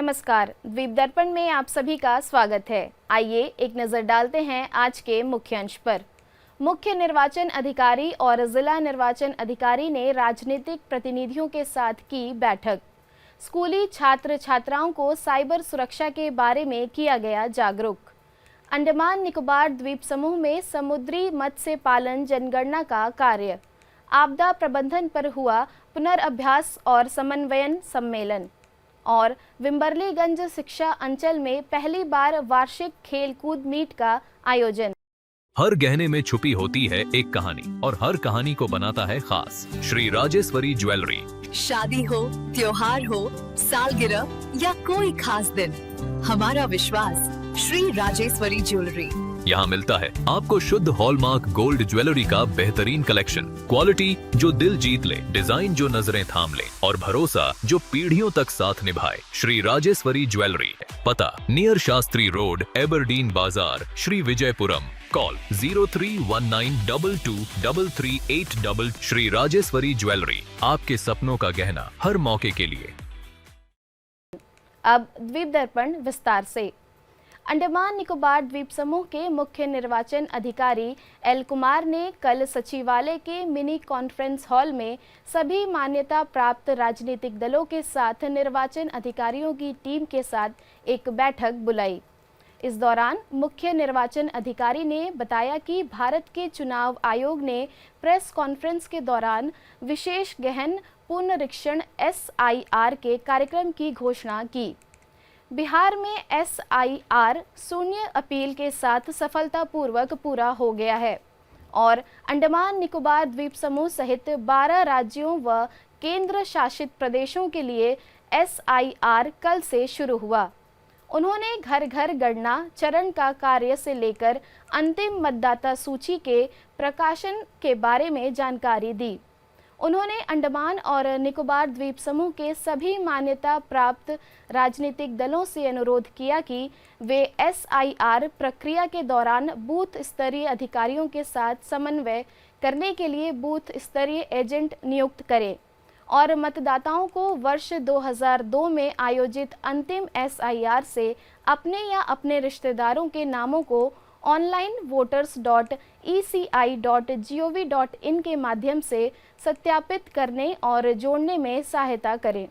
नमस्कार, द्वीप दर्पण में आप सभी का स्वागत है। आइए एक नज़र डालते हैं आज के मुख्य अंश पर। मुख्य निर्वाचन अधिकारी और जिला निर्वाचन अधिकारी ने राजनीतिक प्रतिनिधियों के साथ की बैठक। स्कूली छात्र छात्राओं को साइबर सुरक्षा के बारे में किया गया जागरूक। अंडमान निकोबार द्वीप समूह में समुद्री मत्स्य पालन जनगणना का कार्य। आपदा प्रबंधन पर हुआ पुनर्अभ्यास और समन्वयन सम्मेलन। और विम्बरलीगंज शिक्षा अंचल में पहली बार वार्षिक खेलकूद मीट का आयोजन। हर गहने में छुपी होती है एक कहानी और हर कहानी को बनाता है खास। श्री राजेश्वरी ज्वेलरी। शादी हो, त्योहार हो, सालगिरह या कोई खास दिन, हमारा विश्वास श्री राजेश्वरी ज्वेलरी। यहाँ मिलता है आपको शुद्ध हॉलमार्क गोल्ड ज्वेलरी का बेहतरीन कलेक्शन, क्वालिटी जो दिल जीत ले, डिजाइन जो नजरें थाम ले और भरोसा जो पीढ़ियों तक साथ निभाए। श्री राजेश्वरी ज्वेलरी, पता नियर शास्त्री रोड, एबरडीन बाजार, श्री विजयपुरम। कॉल 0319223338। श्री राजेश्वरी ज्वेलरी, आपके सपनों का गहना हर मौके के लिए। अब द्वीप दर्पण विस्तार से। अंडमान निकोबार द्वीप समूह के मुख्य निर्वाचन अधिकारी एल कुमार ने कल सचिवालय के मिनी कॉन्फ्रेंस हॉल में सभी मान्यता प्राप्त राजनीतिक दलों के साथ निर्वाचन अधिकारियों की टीम के साथ एक बैठक बुलाई। इस दौरान मुख्य निर्वाचन अधिकारी ने बताया कि भारत के चुनाव आयोग ने प्रेस कॉन्फ्रेंस के दौरान विशेष गहन पुनरीक्षण SIR के कार्यक्रम की घोषणा की। बिहार में SIR शून्य अपील के साथ सफलतापूर्वक पूरा हो गया है और अंडमान निकोबार द्वीप समूह सहित 12 राज्यों व केंद्र शासित प्रदेशों के लिए SIR कल से शुरू हुआ। उन्होंने घर घर गणना चरण का कार्य से लेकर अंतिम मतदाता सूची के प्रकाशन के बारे में जानकारी दी। उन्होंने अंडमान और निकोबार द्वीप समूह के सभी मान्यता प्राप्त राजनीतिक दलों से अनुरोध किया कि वे SIR प्रक्रिया के दौरान बूथ स्तरीय अधिकारियों के साथ समन्वय करने के लिए बूथ स्तरीय एजेंट नियुक्त करें और मतदाताओं को वर्ष 2002 में आयोजित अंतिम SIR से अपने या अपने रिश्तेदारों के नामों को ऑनलाइन voters.eci.gov.in के माध्यम से सत्यापित करने और जोड़ने में सहायता करें।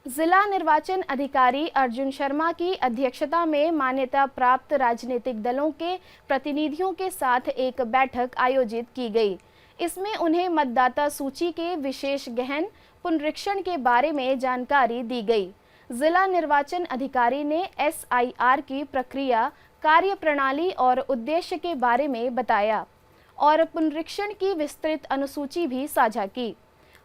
जिला निर्वाचन अधिकारी अर्जुन शर्मा की अध्यक्षता में मान्यता प्राप्त राजनीतिक दलों के प्रतिनिधियों के साथ एक बैठक आयोजित की गई। इसमें उन्हें मतदाता सूची के विशेष गहन पुनरीक्षण के बारे में जानकारी दी गई। जिला निर्वाचन अधिकारी ने SIR की प्रक्रिया, कार्यप्रणाली और उद्देश्य के बारे में बताया और पुनरीक्षण की विस्तृत अनुसूची भी साझा की।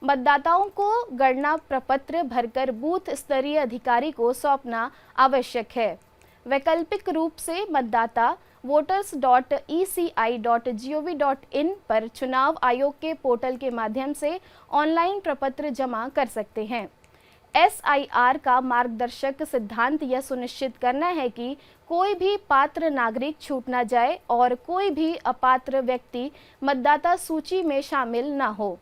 मतदाताओं को गणना प्रपत्र भरकर बूथ स्तरीय अधिकारी को सौंपना आवश्यक है। वैकल्पिक रूप से मतदाता voters.eci.gov.in पर चुनाव आयोग के पोर्टल के माध्यम से ऑनलाइन प्रपत्र जमा कर सकते हैं। SIR का मार्गदर्शक सिद्धांत यह सुनिश्चित करना है कि कोई भी पात्र नागरिक छूट न जाए और कोई भी अपात्र व्यक्ति मतदाता सूची में शामिल न हो।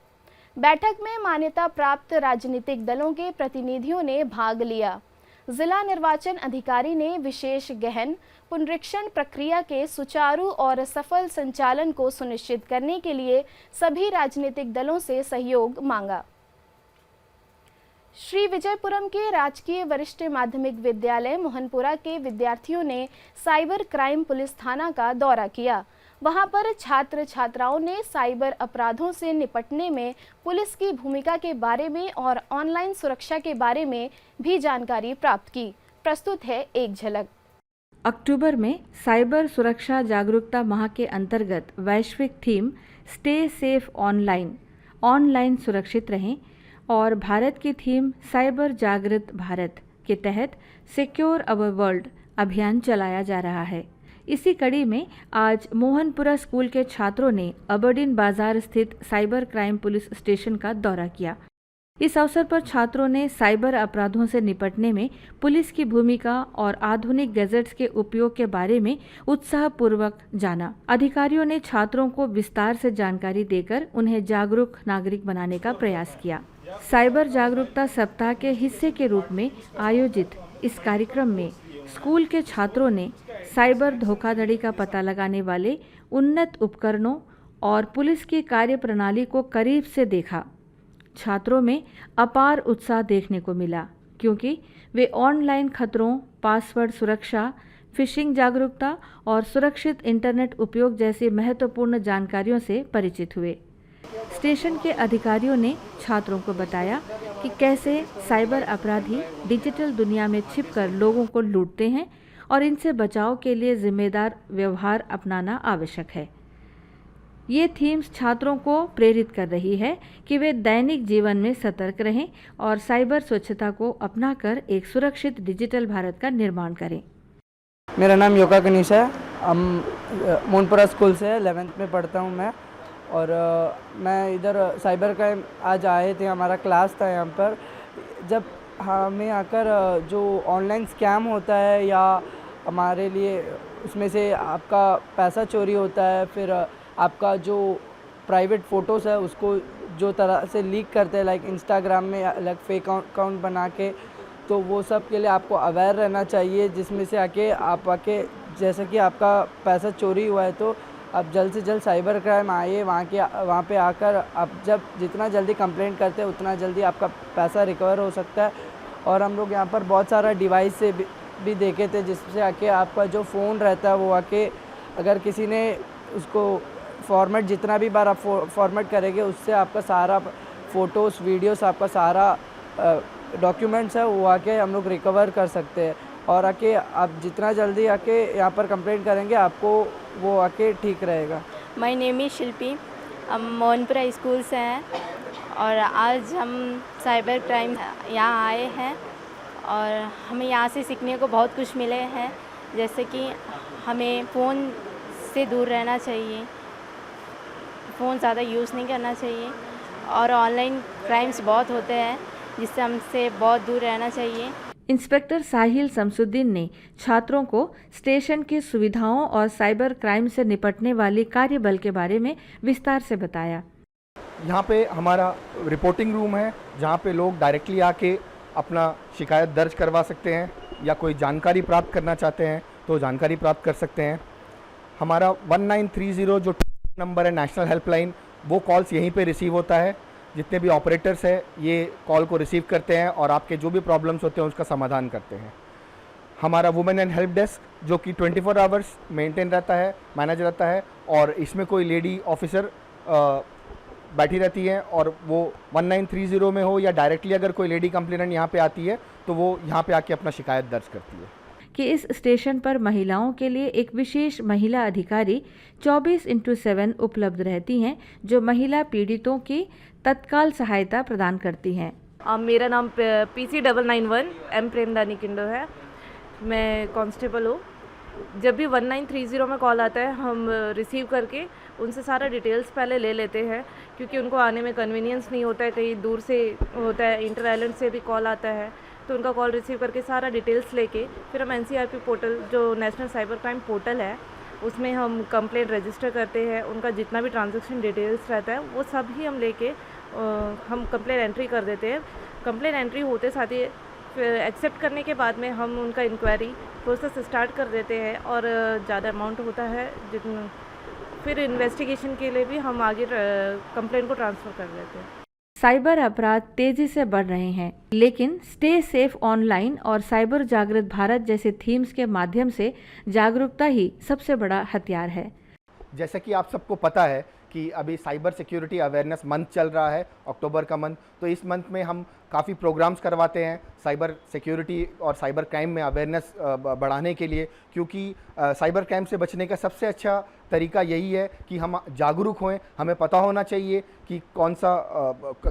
बैठक में मान्यता प्राप्त राजनीतिक दलों के प्रतिनिधियों ने भाग लिया। जिला निर्वाचन अधिकारी ने विशेष गहन पुनरीक्षण प्रक्रिया के सुचारू और सफल संचालन को सुनिश्चित करने के लिए सभी राजनीतिक दलों से सहयोग मांगा। श्री विजयपुरम के राजकीय वरिष्ठ माध्यमिक विद्यालय मोहनपुरा के विद्यार्थियों ने साइबर क्राइम पुलिस थाना का दौरा किया। वहां पर छात्र छात्राओं ने साइबर अपराधों से निपटने में पुलिस की भूमिका के बारे में और ऑनलाइन सुरक्षा के बारे में भी जानकारी प्राप्त की। प्रस्तुत है एक झलक। अक्टूबर में साइबर सुरक्षा जागरूकता माह के अंतर्गत वैश्विक थीम स्टे सेफ ऑनलाइन सुरक्षित रहें और भारत की थीम साइबर जागृत भारत के तहत सिक्योर अवर वर्ल्ड अभियान चलाया जा रहा है। इसी कड़ी में आज मोहनपुरा स्कूल के छात्रों ने एबरडीन बाजार स्थित साइबर क्राइम पुलिस स्टेशन का दौरा किया। इस अवसर पर छात्रों ने साइबर अपराधों से निपटने में पुलिस की भूमिका और आधुनिक गैजेट्स के उपयोग के बारे में उत्साहपूर्वक जाना। अधिकारियों ने छात्रों को विस्तार से जानकारी देकर उन्हें जागरूक नागरिक बनाने का प्रयास किया। साइबर जागरूकता सप्ताह के हिस्से के रूप में आयोजित इस कार्यक्रम में स्कूल के छात्रों ने साइबर धोखाधड़ी का पता लगाने वाले उन्नत उपकरणों और पुलिस की कार्यप्रणाली को करीब से देखा। छात्रों में अपार उत्साह देखने को मिला क्योंकि वे ऑनलाइन खतरों, पासवर्ड सुरक्षा, फिशिंग जागरूकता और सुरक्षित इंटरनेट उपयोग जैसी महत्वपूर्ण जानकारियों से परिचित हुए। स्टेशन के अधिकारियों ने छात्रों को बताया कि कैसे साइबर अपराधी डिजिटल दुनिया में छिपकर लोगों को लूटते हैं और इनसे बचाव के लिए जिम्मेदार व्यवहार अपनाना आवश्यक है। ये थीम्स छात्रों को प्रेरित कर रही है कि वे दैनिक जीवन में सतर्क रहें और साइबर स्वच्छता को अपनाकर एक सुरक्षित डिजिटल भारत का निर्माण करें। मेरा नाम योगा कनीश है। हम मोनपुरा स्कूल से 11th में पढ़ता हूँ मैं, और मैं इधर साइबर क्राइम आज आए थे, हमारा क्लास था यहाँ पर। जब हमें आकर जो ऑनलाइन स्कैम होता है या हमारे लिए उसमें से आपका पैसा चोरी होता है, फिर आपका जो प्राइवेट फ़ोटोज़ है उसको जो तरह से लीक करते हैं, लाइक इंस्टाग्राम में अलग फेक अकाउंट बना के, तो वो सब के लिए आपको अवेयर रहना चाहिए। जिसमें से आके जैसे कि आपका पैसा चोरी हुआ है तो आप जल्द से जल्द साइबर क्राइम आइए, वहाँ पे आकर आप जब जितना जल्दी कंप्लेंट करते हैं उतना जल्दी आपका पैसा रिकवर हो सकता है। और हम लोग यहाँ पर बहुत सारा डिवाइस से भी देखे थे, जिससे आके आपका जो फ़ोन रहता है वो आके अगर किसी ने उसको फॉर्मेट जितना भी बार आप फॉर्मेट करेंगे उससे आपका सारा फ़ोटोज़, वीडियोस, आपका सारा डॉक्यूमेंट्स है वो आके हम लोग रिकवर कर सकते हैं। और आके आप जितना जल्दी आके यहाँ पर कंप्लेंट करेंगे आपको वो आके ठीक रहेगा। माय नेम इज़ शिल्पी, हम मोहनपुरा स्कूल से हैं और आज हम साइबर क्राइम यहाँ आए हैं और हमें यहाँ से सीखने को बहुत कुछ मिले हैं, जैसे कि हमें फ़ोन से दूर रहना चाहिए, फ़ोन ज़्यादा यूज़ नहीं करना चाहिए, और ऑनलाइन क्राइम्स बहुत होते हैं जिससे हमसे बहुत दूर रहना चाहिए। इंस्पेक्टर साहिल शमसुद्दीन ने छात्रों को स्टेशन की सुविधाओं और साइबर क्राइम से निपटने वाली कार्यबल के बारे में विस्तार से बताया। यहाँ पे हमारा रिपोर्टिंग रूम है जहाँ पे लोग डायरेक्टली आके अपना शिकायत दर्ज करवा सकते हैं या कोई जानकारी प्राप्त करना चाहते हैं तो जानकारी प्राप्त कर सकते हैं। हमारा 1930 जो नंबर है नेशनल हेल्पलाइन, वो कॉल्स यहीं पे रिसीव होता है। जितने भी ऑपरेटर्स हैं ये कॉल को रिसीव करते हैं और आपके जो भी प्रॉब्लम्स होते हैं उसका समाधान करते हैं। हमारा वुमेन एंड हेल्प डेस्क जो कि 24 आवर्स मेंटेन रहता है, मैनेज रहता है, और इसमें कोई लेडी ऑफिसर बैठी रहती है और वो 1930 में हो या डायरेक्टली अगर कोई लेडी कंप्लेनेंट यहाँ पे आती है तो वो यहाँ पे आके अपना शिकायत दर्ज करती है। कि इस स्टेशन पर महिलाओं के लिए एक विशेष महिला अधिकारी 24/7 उपलब्ध रहती हैं जो महिला पीड़ितों की तत्काल सहायता प्रदान करती हैं। मेरा नाम PC991 M प्रेमदानी किंडो है। मैं कांस्टेबल हूँ। जब भी 1930 में कॉल आता है हम रिसीव करके उनसे सारा डिटेल्स पहले ले लेते हैं, क्योंकि उनको आने में कन्वीनियंस नहीं होता है, कहीं दूर से होता है, इंटर आइलैंड से भी कॉल आता है, तो उनका कॉल रिसीव करके सारा डिटेल्स लेके फिर हम NCRP पोर्टल जो नेशनल साइबर क्राइम पोर्टल है उसमें हम कंप्लेंट रजिस्टर करते हैं। उनका जितना भी ट्रांजैक्शन डिटेल्स रहता है वो सब ही हम लेके हम कंप्लेंट एंट्री कर देते हैं। कंप्लेंट एंट्री होते साथ ही फिर एक्सेप्ट करने के बाद में हम उनका इंक्वायरी प्रोसेस स्टार्ट कर देते हैं, और ज़्यादा अमाउंट होता है जितना फिर इन्वेस्टिगेशन के लिए भी हम आगे कंप्लेंट को ट्रांसफ़र कर देते हैं। साइबर अपराध तेजी से बढ़ रहे हैं, लेकिन स्टे सेफ ऑनलाइन और साइबर जागृत भारत जैसे थीम्स के माध्यम से जागरूकता ही सबसे बड़ा हथियार है। जैसा कि आप सबको पता है कि अभी साइबर सिक्योरिटी अवेयरनेस मंथ चल रहा है, अक्टूबर का मंथ, तो इस मंथ में हम काफ़ी प्रोग्राम्स करवाते हैं साइबर सिक्योरिटी और साइबर क्राइम में अवेयरनेस बढ़ाने के लिए, क्योंकि साइबर क्राइम से बचने का सबसे अच्छा तरीका यही है कि हम जागरूक हों। हमें पता होना चाहिए कि कौन सा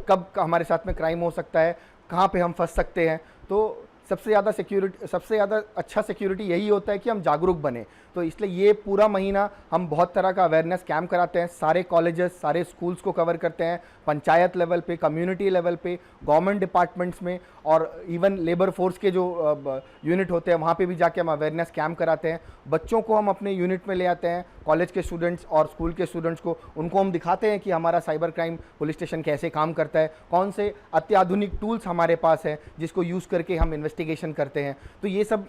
कब हमारे साथ में क्राइम हो सकता है, कहाँ पे हम फंस सकते हैं। तो सबसे ज़्यादा अच्छा सिक्योरिटी यही होता है कि हम जागरूक बने। तो इसलिए ये पूरा महीना हम बहुत तरह का अवेयरनेस कैंप कराते हैं, सारे कॉलेजेस, सारे स्कूल्स को कवर करते हैं, पंचायत लेवल पे, कम्युनिटी लेवल पे, गवर्नमेंट डिपार्टमेंट्स में, और इवन लेबर फोर्स के जो यूनिट होते हैं वहाँ पे भी जाके हम अवेयरनेस कैंप कराते हैं। बच्चों को हम अपने यूनिट में ले आते हैं, कॉलेज के स्टूडेंट्स और स्कूल के स्टूडेंट्स को, उनको हम दिखाते हैं कि हमारा साइबर क्राइम पुलिस स्टेशन कैसे काम करता है, कौन से अत्याधुनिक टूल्स हमारे पास हैं जिसको यूज़ करके हम इन्वेस्टिगेट इन्वेस्टिगेशन करते हैं। तो ये सब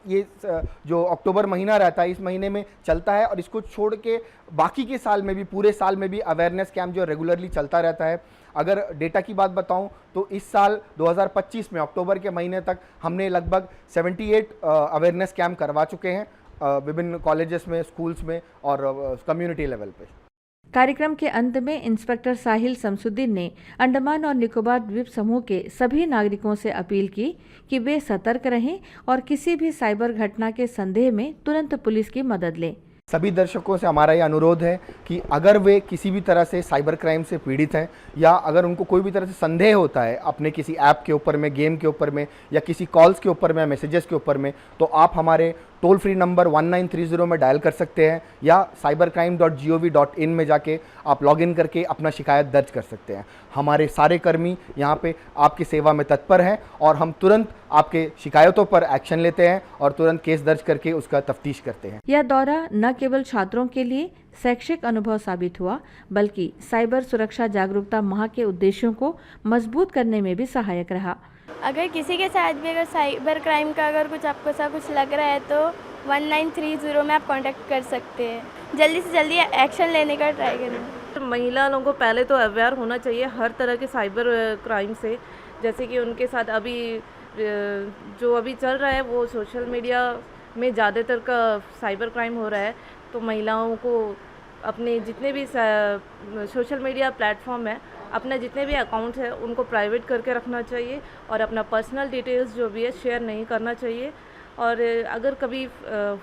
जो अक्टूबर महीना रहता है इस महीने में चलता है, और इसको छोड़ के बाकी के साल में भी, पूरे साल में भी अवेयरनेस कैंप जो रेगुलरली चलता रहता है। अगर डेटा की बात बताऊं तो इस साल 2025 में अक्टूबर के महीने तक हमने लगभग 78 अवेयरनेस कैंप करवा चुके हैं विभिन्न कॉलेजेस में, स्कूल्स में और कम्युनिटी लेवल पे। कार्यक्रम के अंत में इंस्पेक्टर साहिल शमसुद्दीन ने अंडमान और निकोबार द्वीप समूह के सभी नागरिकों से अपील की कि वे सतर्क रहें और किसी भी साइबर घटना के संदेह में तुरंत पुलिस की मदद लें। सभी दर्शकों से हमारा ये अनुरोध है कि अगर वे किसी भी तरह से साइबर क्राइम से पीड़ित हैं, या अगर उनको कोई भी तरह से संदेह होता है अपने किसी ऐप के ऊपर में, गेम के ऊपर में, या किसी कॉल्स के ऊपर में, मैसेजेस के ऊपर में, तो आप हमारे टोल फ्री नंबर 1930 में डायल कर सकते हैं, या cybercrime.gov.in में जाके आप लॉगिन करके अपना शिकायत दर्ज कर सकते हैं। हमारे सारे कर्मी यहाँ पे आपकी सेवा में तत्पर हैं और हम तुरंत आपके शिकायतों पर एक्शन लेते हैं और तुरंत केस दर्ज करके उसका तफ्तीश करते हैं। यह दौरा न केवल छात्रों के लिए शैक्षिक अनुभव साबित हुआ, बल्कि साइबर सुरक्षा जागरूकता माह के उद्देश्यों को मजबूत करने में भी सहायक रहा। अगर किसी के साथ भी अगर साइबर क्राइम का अगर कुछ आपको ऐसा कुछ लग रहा है तो 1930 में आप कांटेक्ट कर सकते हैं। जल्दी से जल्दी एक्शन लेने का ट्राई करें। महिला लोगों को पहले तो अवेयर होना चाहिए हर तरह के साइबर क्राइम से। जैसे कि उनके साथ अभी जो अभी चल रहा है वो सोशल मीडिया में ज़्यादातर का साइबर क्राइम हो रहा है, तो महिलाओं को अपने जितने भी सोशल मीडिया प्लेटफॉर्म है, अपने जितने भी अकाउंट्स हैं उनको प्राइवेट करके रखना चाहिए और अपना पर्सनल डिटेल्स जो भी है शेयर नहीं करना चाहिए। और अगर कभी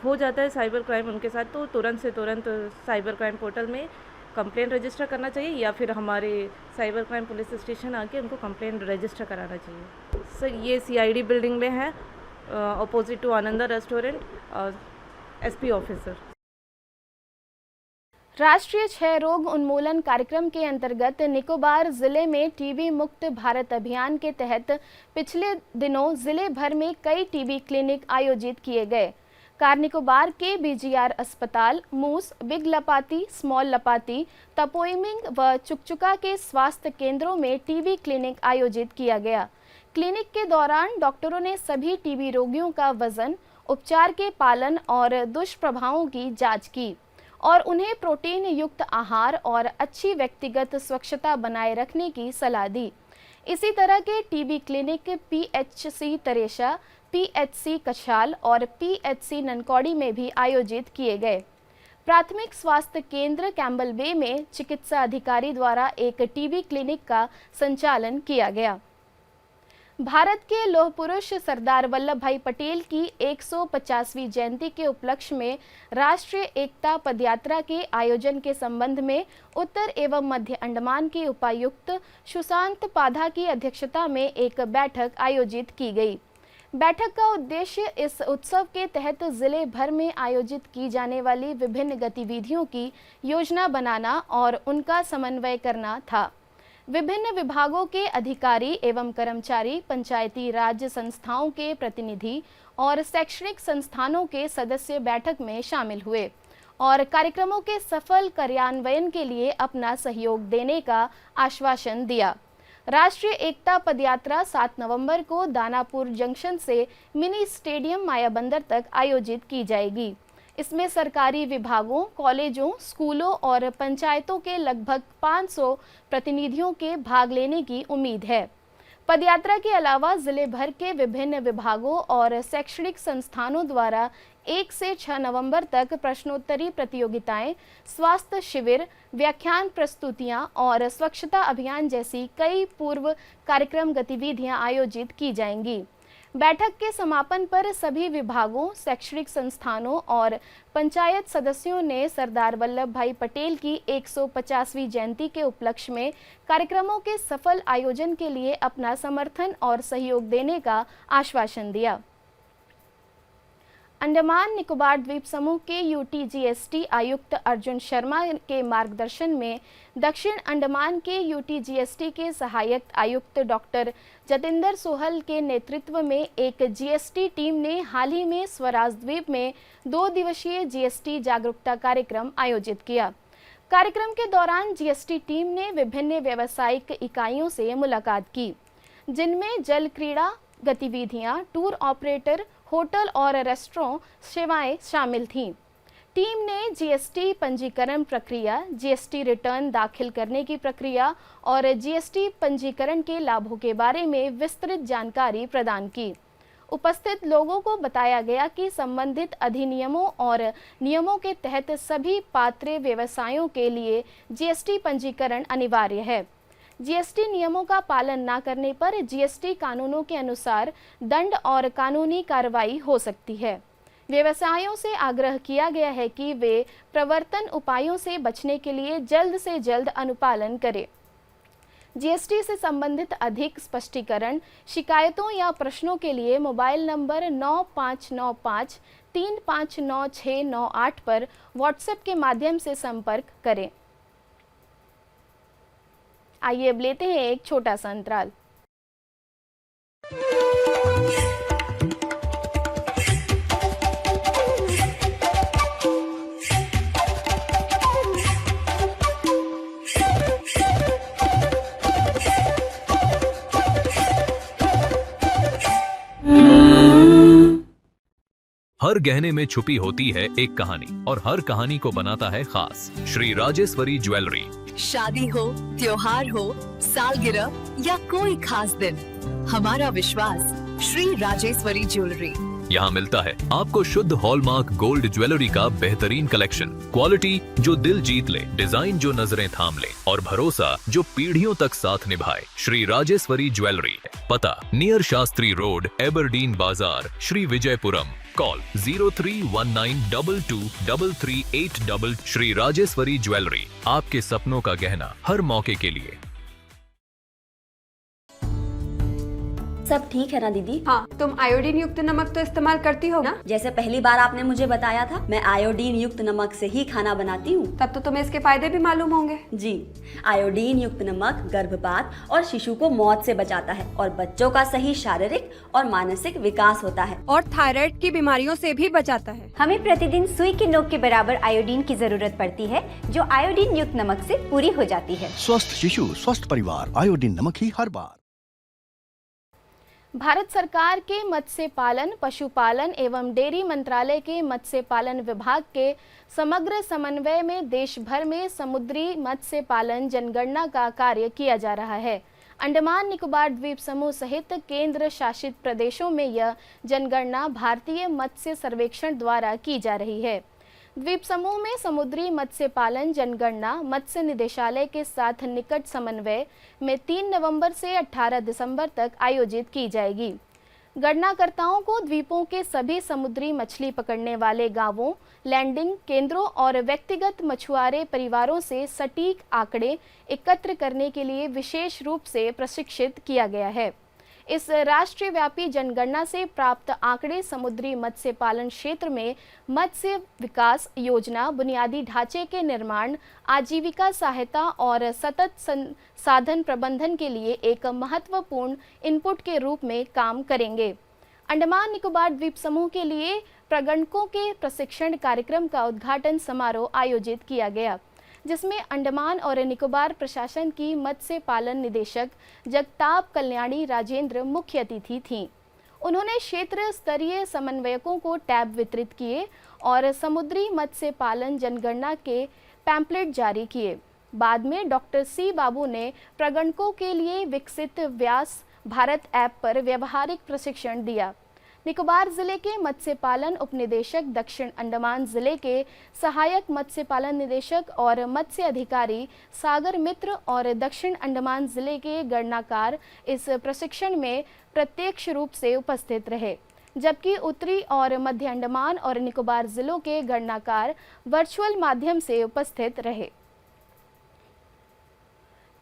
हो जाता है साइबर क्राइम उनके साथ तो तुरंत से तुरंत साइबर क्राइम पोर्टल में कंप्लेंट रजिस्टर करना चाहिए, या फिर हमारे साइबर क्राइम पुलिस स्टेशन आके उनको कंप्लेंट रजिस्टर कराना चाहिए। सर ये CID बिल्डिंग में है, opposite to Ananda restaurant, SP officer. राष्ट्रीय क्षय रोग उन्मूलन कार्यक्रम के अंतर्गत निकोबार जिले में टीबी मुक्त भारत अभियान के तहत पिछले दिनों जिले भर में कई टीबी क्लिनिक आयोजित किए गए। कार निकोबार के BGR अस्पताल, मूस, बिग लपाती, स्मॉल लपाती, तपोइमिंग व चुकचुका के स्वास्थ्य केंद्रों में टीबी क्लिनिक आयोजित किया गया। क्लिनिक के दौरान डॉक्टरों ने सभी टीबी रोगियों का वजन, उपचार के पालन और दुष्प्रभावों की जांच की और उन्हें प्रोटीन युक्त आहार और अच्छी व्यक्तिगत स्वच्छता बनाए रखने की सलाह दी। इसी तरह के टीबी क्लिनिक PHC तरेशा, PHC कछाल और PHC ननकौड़ी में भी आयोजित किए गए। प्राथमिक स्वास्थ्य केंद्र कैम्बल बे में चिकित्सा अधिकारी द्वारा एक टीबी क्लिनिक का संचालन किया गया। भारत के लौह पुरुष सरदार वल्लभ भाई पटेल की 150वीं जयंती के उपलक्ष्य में राष्ट्रीय एकता पदयात्रा के आयोजन के संबंध में उत्तर एवं मध्य अंडमान के उपायुक्त सुशांत पाधा की अध्यक्षता में एक बैठक आयोजित की गई। बैठक का उद्देश्य इस उत्सव के तहत जिले भर में आयोजित की जाने वाली विभिन्न गतिविधियों की योजना बनाना और उनका समन्वय करना था। विभिन्न विभागों के अधिकारी एवं कर्मचारी, पंचायती राज संस्थाओं के प्रतिनिधि और शैक्षणिक संस्थानों के सदस्य बैठक में शामिल हुए और कार्यक्रमों के सफल कार्यान्वयन के लिए अपना सहयोग देने का आश्वासन दिया। राष्ट्रीय एकता पदयात्रा 7 नवंबर को दानापुर जंक्शन से मिनी स्टेडियम मायाबंदर तक आयोजित की जाएगी। इसमें सरकारी विभागों, कॉलेजों, स्कूलों और पंचायतों के लगभग 500 प्रतिनिधियों के भाग लेने की उम्मीद है। पदयात्रा के अलावा जिले भर के विभिन्न विभागों और शैक्षणिक संस्थानों द्वारा 1 से 6 नवंबर तक प्रश्नोत्तरी प्रतियोगिताएं, स्वास्थ्य शिविर, व्याख्यान प्रस्तुतियां और स्वच्छता अभियान जैसी कई पूर्व कार्यक्रम गतिविधियां आयोजित की जाएंगी। बैठक के समापन पर सभी विभागों, शैक्षणिक संस्थानों और पंचायत सदस्यों ने सरदार वल्लभ भाई पटेल की 150वीं जयंती के उपलक्ष्य में कार्यक्रमों के सफल आयोजन के लिए अपना समर्थन और सहयोग देने का आश्वासन दिया। अंडमान निकोबार द्वीप समूह के UTGST आयुक्त अर्जुन शर्मा के मार्गदर्शन में दक्षिण अंडमान के UTGST के सहायक आयुक्त डॉक्टर जतिंदर सोहल के नेतृत्व में एक GST टीम ने हाल ही में स्वराज द्वीप में 2 दिवसीय GST जागरूकता कार्यक्रम आयोजित किया। कार्यक्रम के दौरान GST टीम ने विभिन्न व्यावसायिक इकाइयों से मुलाकात की, जिनमें जल क्रीड़ा, गतिविधियां, टूर ऑपरेटर, होटल और रेस्टोरेंट सेवाएं शामिल थीं। टीम ने जीएसटी पंजीकरण प्रक्रिया, जीएसटी रिटर्न दाखिल करने की प्रक्रिया और जीएसटी पंजीकरण के लाभों के बारे में विस्तृत जानकारी प्रदान की। उपस्थित लोगों को बताया गया कि संबंधित अधिनियमों और नियमों के तहत सभी पात्र व्यवसायों के लिए जीएसटी पंजीकरण अनिवार्य है। जीएसटी नियमों का पालन न करने पर जीएसटी कानूनों के अनुसार दंड और कानूनी कार्रवाई हो सकती है। व्यवसायों से आग्रह किया गया है कि वे प्रवर्तन उपायों से बचने के लिए जल्द से जल्द अनुपालन करें। जीएसटी से संबंधित अधिक स्पष्टीकरण, शिकायतों या प्रश्नों के लिए मोबाइल नंबर 9595 359698 पर व्हाट्सएप के माध्यम से संपर्क करें। आइए अब लेते हैं एक छोटा सा अंतराल। हर गहने में छुपी होती है एक कहानी और हर कहानी को बनाता है खास। श्री राजेश्वरी ज्वेलरी। शादी हो, त्योहार हो, सालगिरह या कोई खास दिन, हमारा विश्वास श्री राजेश्वरी ज्वेलरी। यहाँ मिलता है आपको शुद्ध हॉलमार्क गोल्ड ज्वेलरी का बेहतरीन कलेक्शन, क्वालिटी जो दिल जीत ले, डिजाइन जो नजरें थाम ले और भरोसा जो पीढ़ियों तक साथ निभाए। श्री राजेश्वरी ज्वेलरी, पता नियर शास्त्री रोड, एबरडीन बाजार, श्री विजयपुरम। कॉल 0319223338। श्री राजेश्वरी ज्वेलरी, आपके सपनों का गहना हर मौके के लिए। सब ठीक है ना दीदी? हाँ, तुम आयोडीन युक्त नमक तो इस्तेमाल करती हो ना? जैसे पहली बार आपने मुझे बताया था, मैं आयोडीन युक्त नमक से ही खाना बनाती हूँ। तब तो तुम्हें इसके फायदे भी मालूम होंगे। जी, आयोडीन युक्त नमक गर्भपात और शिशु को मौत से बचाता है और बच्चों का सही शारीरिक और मानसिक विकास होता है और थायराइड की बीमारियों से भी बचाता है। हमें प्रतिदिन सुई की नोक के बराबर आयोडीन की जरूरत पड़ती है, जो आयोडीन युक्त नमक से पूरी हो जाती है। स्वस्थ शिशु, स्वस्थ परिवार, आयोडीन नमक ही हर बार। भारत सरकार के मत्स्य पालन, पशुपालन एवं डेयरी मंत्रालय के मत्स्य पालन विभाग के समग्र समन्वय में देश भर में समुद्री मत्स्य पालन जनगणना का कार्य किया जा रहा है। अंडमान निकोबार द्वीप समूह सहित केंद्र शासित प्रदेशों में यह जनगणना भारतीय मत्स्य सर्वेक्षण द्वारा की जा रही है। द्वीप समूह में समुद्री मत्स्य पालन जनगणना मत्स्य निदेशालय के साथ निकट समन्वय में 3 नवंबर से 18 दिसंबर तक आयोजित की जाएगी। गणनाकर्ताओं को द्वीपों के सभी समुद्री मछली पकड़ने वाले गांवों, लैंडिंग केंद्रों और व्यक्तिगत मछुआरे परिवारों से सटीक आंकड़े एकत्र करने के लिए विशेष रूप से प्रशिक्षित किया गया है। इस राष्ट्रव्यापी जनगणना से प्राप्त आंकड़े समुद्री मत्स्य पालन क्षेत्र में मत्स्य विकास योजना, बुनियादी ढांचे के निर्माण, आजीविका सहायता और सतत साधन प्रबंधन के लिए एक महत्वपूर्ण इनपुट के रूप में काम करेंगे। अंडमान निकोबार द्वीप समूह के लिए प्रगणकों के प्रशिक्षण कार्यक्रम का उद्घाटन समारोह आयोजित किया गया, जिसमें अंडमान और निकोबार प्रशासन की मत्स्य पालन निदेशक जगताप कल्याणी राजेंद्र मुख्य अतिथि थीं। उन्होंने क्षेत्र स्तरीय समन्वयकों को टैब वितरित किए और समुद्री मत्स्य पालन जनगणना के पैम्पलेट जारी किए। बाद में डॉक्टर सी बाबू ने प्रगणकों के लिए विकसित व्यास भारत ऐप पर व्यवहारिक प्रशिक्षण दिया। निकोबार जिले के मत्स्य पालन उपनिदेशक, दक्षिण अंडमान जिले के सहायक मत्स्य पालन निदेशक और मत्स्य अधिकारी सागर मित्र और दक्षिण अंडमान जिले के गणनाकार इस प्रशिक्षण में प्रत्यक्ष रूप से उपस्थित रहे, जबकि उत्तरी और मध्य अंडमान और निकोबार जिलों के गणनाकार वर्चुअल माध्यम से उपस्थित रहे।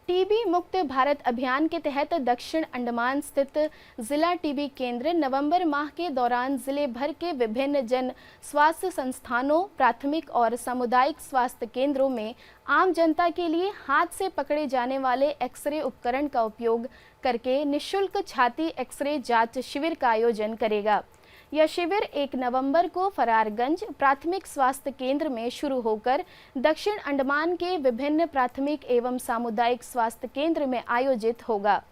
टीबी मुक्त भारत अभियान के तहत दक्षिण अंडमान स्थित जिला टीबी केंद्र नवंबर माह के दौरान जिले भर के विभिन्न जन स्वास्थ्य संस्थानों, प्राथमिक और सामुदायिक स्वास्थ्य केंद्रों में आम जनता के लिए हाथ से पकड़े जाने वाले एक्सरे उपकरण का उपयोग करके निःशुल्क छाती एक्सरे जांच शिविर का आयोजन करेगा। यह शिविर 1 नवंबर को फरारगंज प्राथमिक स्वास्थ्य केंद्र में शुरू होकर दक्षिण अंडमान के विभिन्न प्राथमिक एवं सामुदायिक स्वास्थ्य केंद्र में आयोजित होगा।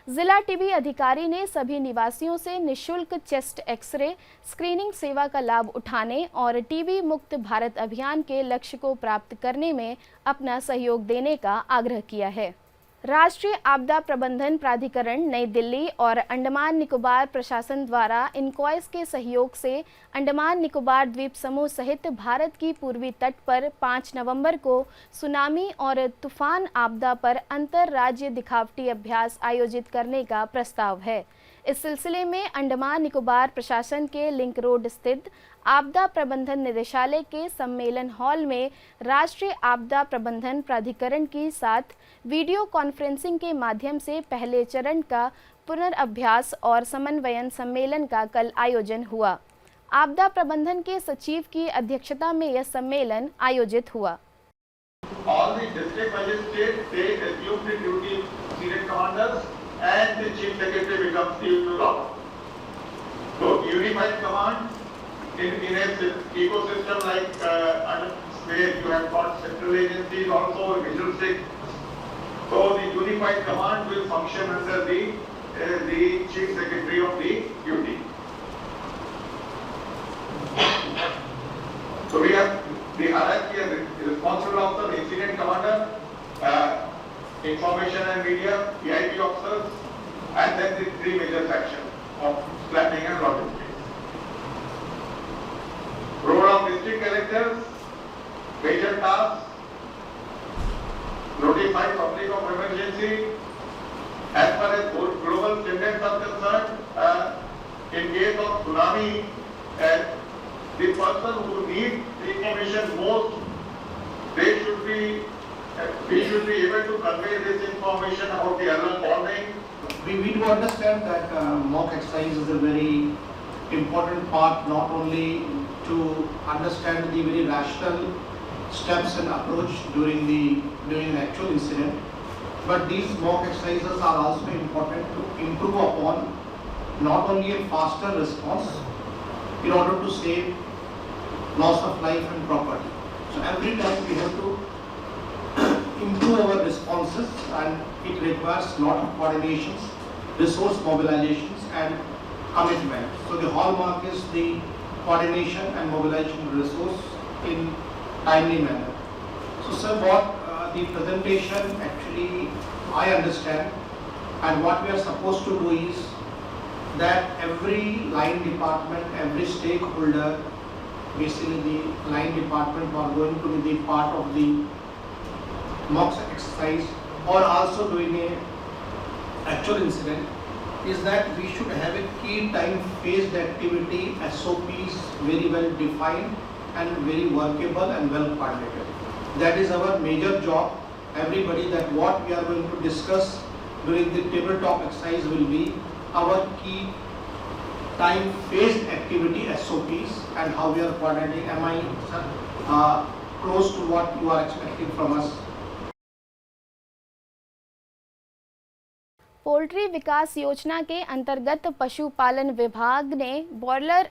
जिला टीबी अधिकारी ने सभी निवासियों से निशुल्क चेस्ट एक्सरे स्क्रीनिंग सेवा का लाभ उठाने और टीबी मुक्त भारत अभियान के लक्ष्य को प्राप्त करने में अपना सहयोग देने का आग्रह किया है। राष्ट्रीय आपदा प्रबंधन प्राधिकरण नई दिल्ली और अंडमान निकोबार प्रशासन द्वारा इनक्वाइस के सहयोग से अंडमान निकोबार द्वीप समूह सहित भारत की पूर्वी तट पर 5 नवंबर को सुनामी और तूफान आपदा पर अंतर्राज्य दिखावटी अभ्यास आयोजित करने का प्रस्ताव है। इस सिलसिले में अंडमान निकोबार प्रशासन के लिंक रोड स्थित आपदा प्रबंधन निदेशालय के सम्मेलन हॉल में राष्ट्रीय आपदा प्रबंधन प्राधिकरण के साथ वीडियो कॉन्फ्रेंसिंग के माध्यम से पहले चरण का पुनर्अभ्यास और समन्वयन सम्मेलन का कल आयोजन हुआ। आपदा प्रबंधन के सचिव की अध्यक्षता में यह सम्मेलन आयोजित हुआ। All the district magistrates, they assume the duty of incident commanders and the chief secretary becomes the law. So unified command in a ecosystem like where you have got central agencies also visual stick. So the unified command will function under the chief secretary of the duty. So we have the hierarchy and responsible officer, incident commander, information and media, VIP officers, and then the 3 major sections of planning and logistics. Role of district collectors, major tasks, notify public of emergency. As far as global standards are concerned, in case of tsunami, the person who needs the information most, we should be able to convey this information about the alert warning. We do understand that mock exercise is a very important part, not only to understand the very rational steps and approach during an actual incident, but these mock exercises are also important to improve upon not only a faster response in order to save loss of life and property. So every time we have to improve our responses, and it requires a lot of coordinations, resource mobilizations and commitment. So the hallmark is the coordination and mobilization of resource in timely manner. So sir, what the presentation actually I understand, and what we are supposed to do is that every line department, every stakeholder, basically the line department are going to be the part of the mock exercise or also doing a actual incident, is that we should have a key time phased activity SOPs very well defined and very workable and well coordinated. That is our major job. Everybody, that what we are going to discuss during the tabletop exercise will be our key time phased activity SOPs and how we are coordinating. Am I close to what you are expecting from us? Poultry विकास योजना के अंतर्गत पशुपालन विभाग ने broiler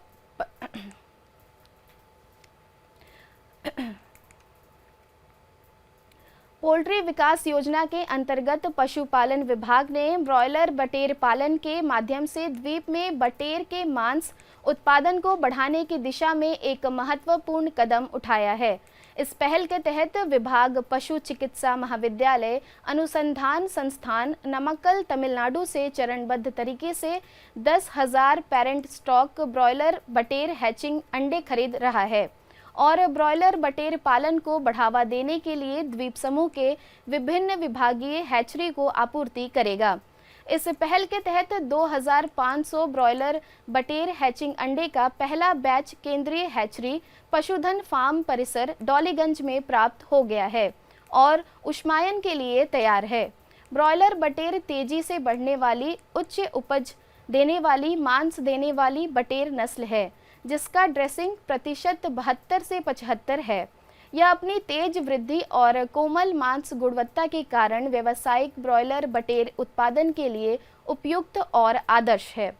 poultry विकास योजना के अंतर्गत पशुपालन विभाग ने ब्रॉयलर बटेर पालन के माध्यम से द्वीप में बटेर के मांस उत्पादन को बढ़ाने की दिशा में एक महत्वपूर्ण कदम उठाया है। इस पहल के तहत विभाग पशु चिकित्सा महाविद्यालय अनुसंधान संस्थान नमक्कल तमिलनाडु से चरणबद्ध तरीके से 10,000 पेरेंट स्टॉक ब्रॉयलर बटेर हैचिंग अंडे खरीद रहा है और ब्रॉयलर बटेर पालन को बढ़ावा देने के लिए द्वीप समूह के विभिन्न विभागीय हैचरी को आपूर्ति करेगा। इस पहल के तहत 2,500 ब्रॉयलर बटेर हैचिंग अंडे का पहला बैच केंद्रीय हैचरी पशुधन फार्म परिसर डॉलीगंज में प्राप्त हो गया है और उष्मायन के लिए तैयार है। ब्रॉयलर बटेर तेजी से बढ़ने वाली, उच्च उपज देने वाली, मांस देने वाली बटेर नस्ल है जिसका ड्रेसिंग प्रतिशत 72 से 75 है। यह अपनी तेज वृद्धि और कोमल मांस गुणवत्ता के कारण व्यावसायिक ब्रॉयलर बटेर उत्पादन के लिए उपयुक्त और आदर्श है।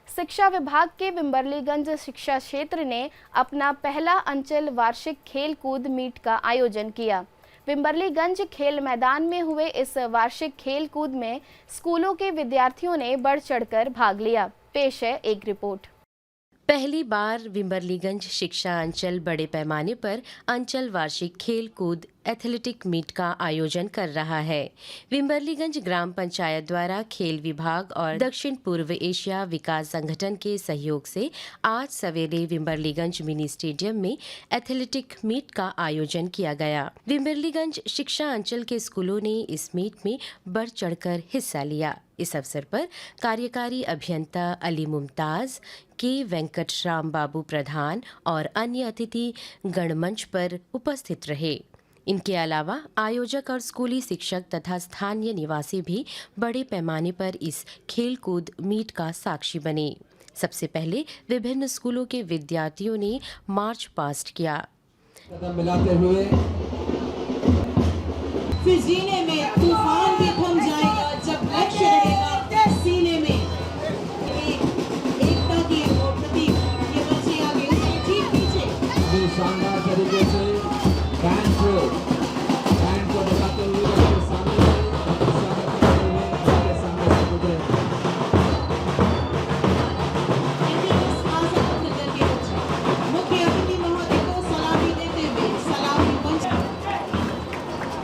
शिक्षा विभाग के विम्बरलीगंज शिक्षा क्षेत्र ने अपना पहला अंचल वार्षिक खेल कूद मीट का आयोजन किया। विम्बरलीगंज खेल मैदान में हुए इस वार्षिक खेल कूद में स्कूलों के विद्यार्थियों ने बढ़ चढ़कर भाग लिया। पेश है एक रिपोर्ट। पहली बार विम्बरलीगंज शिक्षा अंचल बड़े पैमाने पर अंचल वार्षिक खेल कूद एथलेटिक मीट का आयोजन कर रहा है। विम्बरलीगंज ग्राम पंचायत द्वारा खेल विभाग और दक्षिण पूर्व एशिया विकास संगठन के सहयोग से आज सवेरे विम्बरलीगंज मिनी स्टेडियम में एथलेटिक मीट का आयोजन किया गया। विम्बरलीगंज शिक्षा अंचल के स्कूलों ने इस मीट में बढ़ चढ़कर हिस्सा लिया। इस अवसर पर कार्यकारी अभियंता अली मुमताज, के वेंकटराम बाबू प्रधान और अन्य अतिथि गणमंच पर उपस्थित रहे। इनके अलावा आयोजक और स्कूली शिक्षक तथा स्थानीय निवासी भी बड़े पैमाने पर इस खेलकूद मीट का साक्षी बने। सबसे पहले विभिन्न स्कूलों के विद्यार्थियों ने मार्च पास्ट किया। कदम मिलाते हुए फिर जीने में तूफान भी थम जाएगा जब लक्ष्य रहेगा सीने में। एकता की वो प्रतीक ये बच्चे आगे उसके ठीक पीछे शानदार तरीके से बैंड को दिखाते हुए उसके सामने मुख्य अतिथि महोदय को सलामी देते हुए सलामी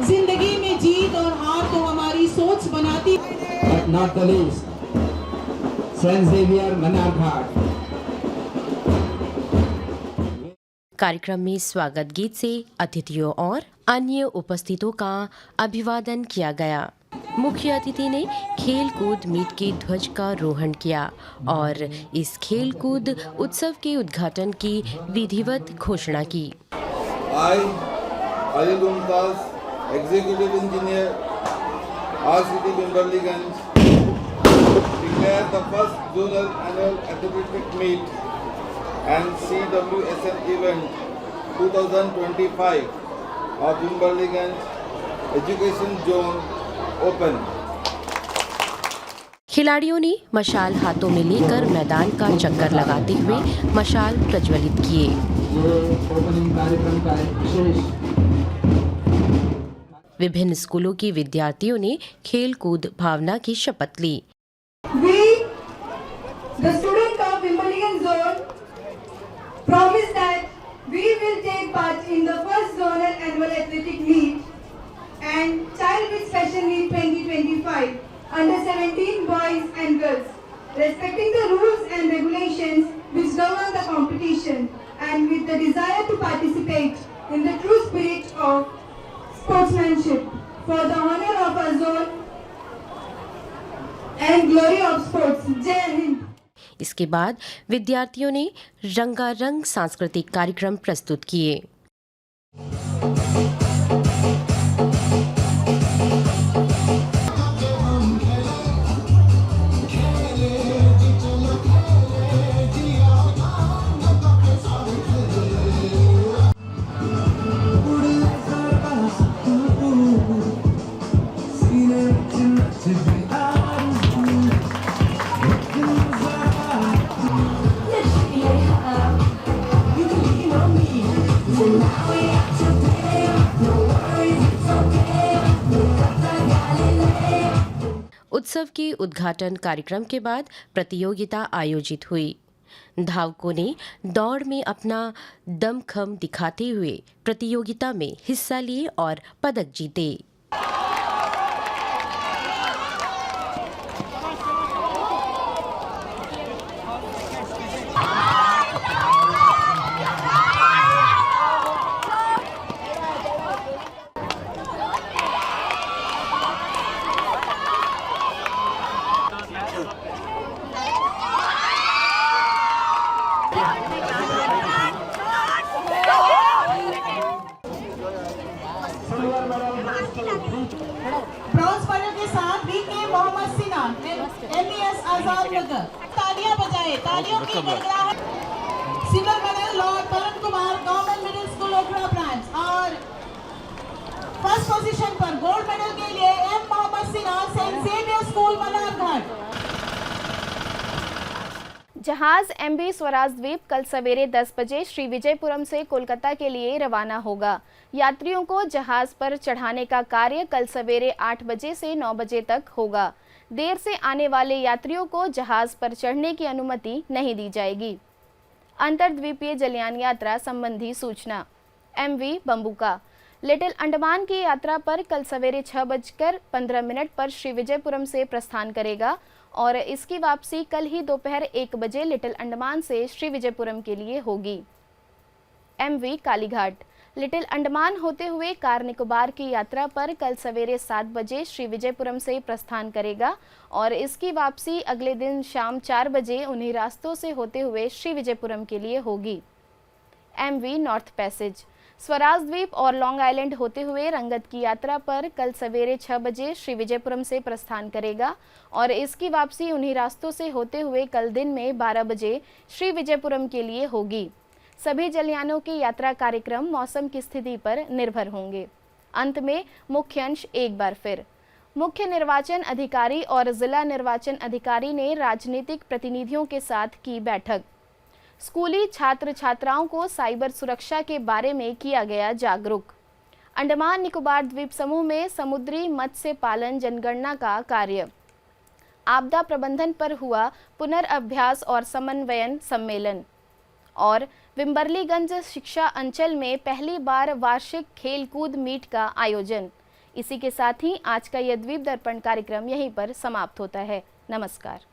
जिंदगी में जीत और हार तो हमारी सोच बनाती but not the least Saint Xavier Manarghat. कार्यक्रम में स्वागत गीत से अतिथियों और अन्य उपस्थितों का अभिवादन किया गया। मुख्य अतिथि ने खेल कूद मीट के ध्वज का रोहण किया और इस खेल कूद उत्सव के उद्घाटन की विधिवत घोषणा की। Ali Mumtaz, executive engineer, RCT विम्बरलीगंज, declare the first zonal annual athletic meet and CWSN event 2025 of Wimbledon Education Zone open. खिलाड़ियों ने मशाल हाथों में लेकर मैदान का चक्कर लगाते हुए मशाल प्रज्वलित किए। विभिन्न स्कूलों के विद्यार्थियों ने खेल कूद भावना की शपथ ली। We, the students of Wimbledon Zone, promise that we will take part in the first zonal annual athletic meet and Child with Special Need 2025 under 17 boys and girls, respecting the rules and regulations which govern the competition and with the desire to participate in the true spirit of sportsmanship for the honor of our zone and glory of sports. जय हिंद। इसके बाद विद्यार्थियों ने रंगारंग सांस्कृतिक कार्यक्रम प्रस्तुत किए। उत्सव के उद्घाटन कार्यक्रम के बाद प्रतियोगिता आयोजित हुई। धावकों ने दौड़ में अपना दमखम दिखाते हुए प्रतियोगिता में हिस्सा लिए और पदक जीते। ब्रॉन्ज मेडल के साथ BK मोहम्मद सिन्हा, MES आजाद नगर। तालियां बजाएं, तालियों की गड़गड़ाहट। Silver medal lord Tarun Kumar, government middle school Okhla branch. और फर्स्ट पोजीशन पर गोल्ड मेडल के लिए M Mohammad Sinha, saint Xavier school Manarghat. जहाज MV स्वराज द्वीप कल सवेरे 10 बजे श्री विजयपुरम से कोलकाता के लिए रवाना होगा। यात्रियों को जहाज पर चढ़ाने का कार्य कल सवेरे 8 बजे से 9 बजे तक होगा। देर से आने वाले यात्रियों को जहाज पर चढ़ने की अनुमति नहीं दी जाएगी। अंतर्द्वीपीय जलयान यात्रा संबंधी सूचना। MV बम्बुका लिटिल अंडमान की यात्रा पर कल सवेरे 6:15 पर श्री विजयपुरम से प्रस्थान करेगा और इसकी वापसी कल ही दोपहर 1 बजे लिटिल अंडमान से श्री विजयपुरम के लिए होगी। MV कालीघाट लिटिल अंडमान होते हुए कार निकोबार की यात्रा पर कल सवेरे 7 बजे श्री विजयपुरम से प्रस्थान करेगा और इसकी वापसी अगले दिन शाम 4 बजे उन्हीं रास्तों से होते हुए श्री विजयपुरम के लिए होगी। MV नॉर्थ पैसेज स्वराज द्वीप और लॉन्ग आइलैंड होते हुए रंगत की यात्रा पर कल सवेरे 6 बजे श्री विजयपुरम से प्रस्थान करेगा और इसकी वापसी उन्हीं रास्तों से होते हुए कल दिन में 12 बजे श्री विजयपुरम के लिए होगी। सभी जलयानों के यात्रा कार्यक्रम मौसम की स्थिति पर निर्भर होंगे। अंत में मुख्य अंश एक बार फिर। मुख्य निर्वाचन अधिकारी और जिला निर्वाचन अधिकारी ने राजनीतिक प्रतिनिधियों के साथ की बैठक। स्कूली छात्र छात्राओं को साइबर सुरक्षा के बारे में किया गया जागरूक। अंडमान निकोबार द्वीप समूह में समुद्री मत्स्य पालन जनगणना का कार्य। आपदा प्रबंधन पर हुआ पुनर्अभ्यास और समन्वयन सम्मेलन। और विम्बरलीगंज शिक्षा अंचल में पहली बार वार्षिक खेलकूद मीट का आयोजन। इसी के साथ ही आज का यह द्वीप दर्पण कार्यक्रम यहीं पर समाप्त होता है। नमस्कार।